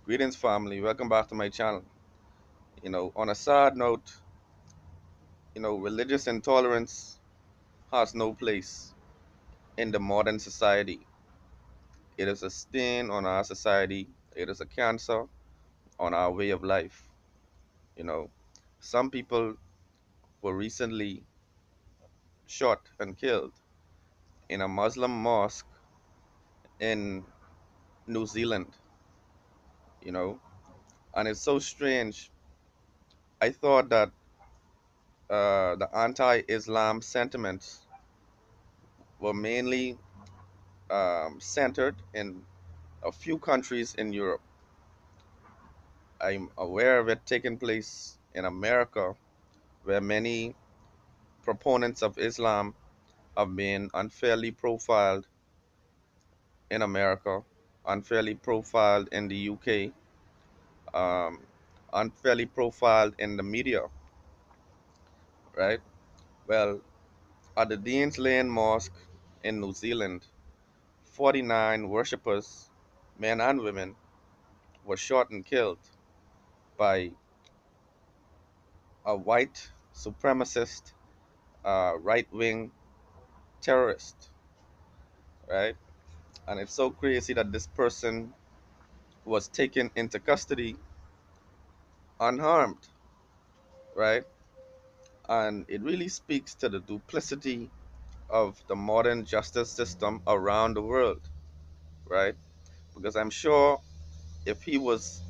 Greetings, family. Welcome back to my channel. On a sad note, religious intolerance has no place in the modern society. It is a stain on our society. It is a cancer on our way of life. You know, some people were recently shot and killed in a Muslim mosque in New Zealand, you know, and it's so strange. I thought that the anti-Islam sentiments were mainly centered in a few countries in Europe. I'm aware of it taking place in America, where many proponents of Islam have been unfairly profiled in America, unfairly profiled in the UK, um, unfairly profiled in the media, right? Well, at the Dean's Lane Mosque in New Zealand, 49 worshippers, men and women, were shot and killed by a white supremacist, right wing terrorist, right? And it's so crazy that this person was taken into custody unharmed, right? And it really speaks to the duplicity of the modern justice system around the world, right? Because I'm sure if he was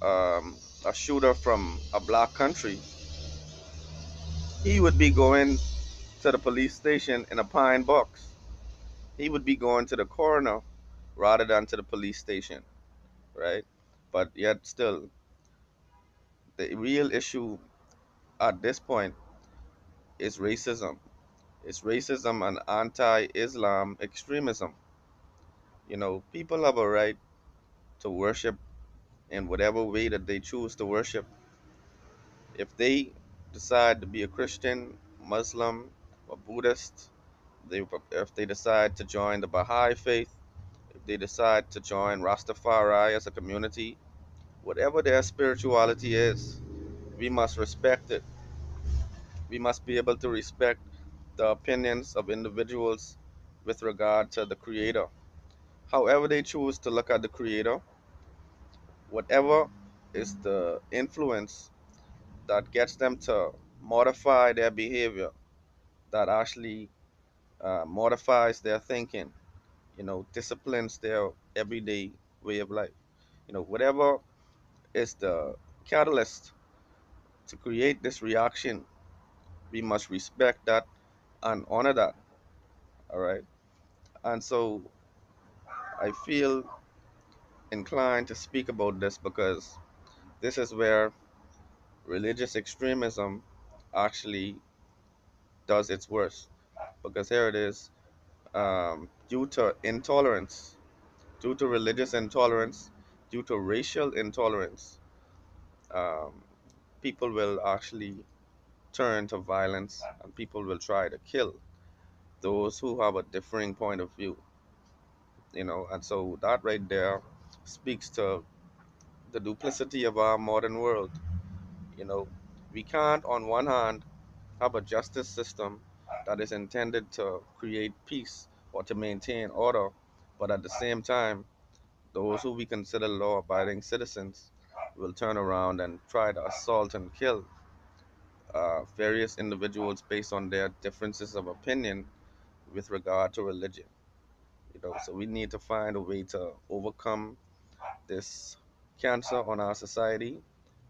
a shooter from a black country, he would be going to the police station in a pine box. He would be going to the coroner rather than to the police station, right? But yet, still, the real issue at this point is racism. It's racism and anti Islam extremism. People have a right to worship in whatever way that they choose to worship. If they decide to be a Christian, Muslim, or Buddhist, if they decide to join the Baha'i faith, if they decide to join Rastafari as a community, whatever their spirituality is, we must respect it. We must be able to respect the opinions of individuals with regard to the Creator. However, they choose to look at the Creator, whatever is the influence that gets them to modify their behavior, that actually modifies their thinking, disciplines their everyday way of life. Whatever is the catalyst to create this reaction, we must respect that and honor that. All right. And so I feel inclined to speak about this because this is where religious extremism actually does its worst. Because here it is, due to intolerance, due to religious intolerance, due to racial intolerance, um, people will actually turn to violence and people will try to kill those who have a differing point of view. And so that right there speaks to the duplicity of our modern world. You know, we can't, on one hand, have a justice system that is intended to create peace or to maintain order, but at the same time, those who we consider law abiding citizens will turn around and try to assault and kill various individuals based on their differences of opinion with regard to religion. So we need to find a way to overcome this cancer on our society,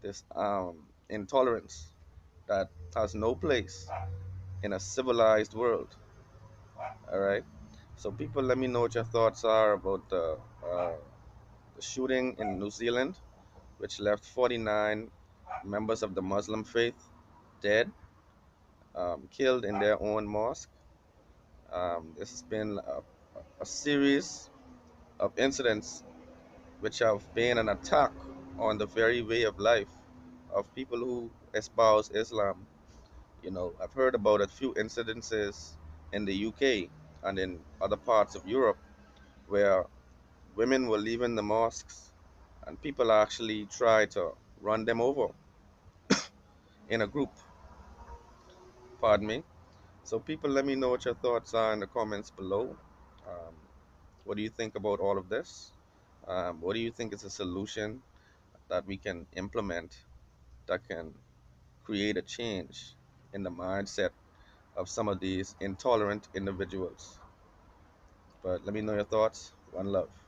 this intolerance that has no place in a civilized world. All right. So, people, let me know what your thoughts are about the shooting in New Zealand, which left 49 members of the Muslim faith dead, killed in their own mosque. This has been a series of incidents which have been an attack on the very way of life of people who espouse Islam. I've heard about a few incidences in the UK and in other parts of Europe where women were leaving the mosques and people actually try to run them over in a group. Pardon me. So, people, let me know what your thoughts are in the comments below. Um, what do you think about all of this? What do you think is a solution that we can implement that can create a change in the mindset of some of these intolerant individuals? But let me know your thoughts. One love.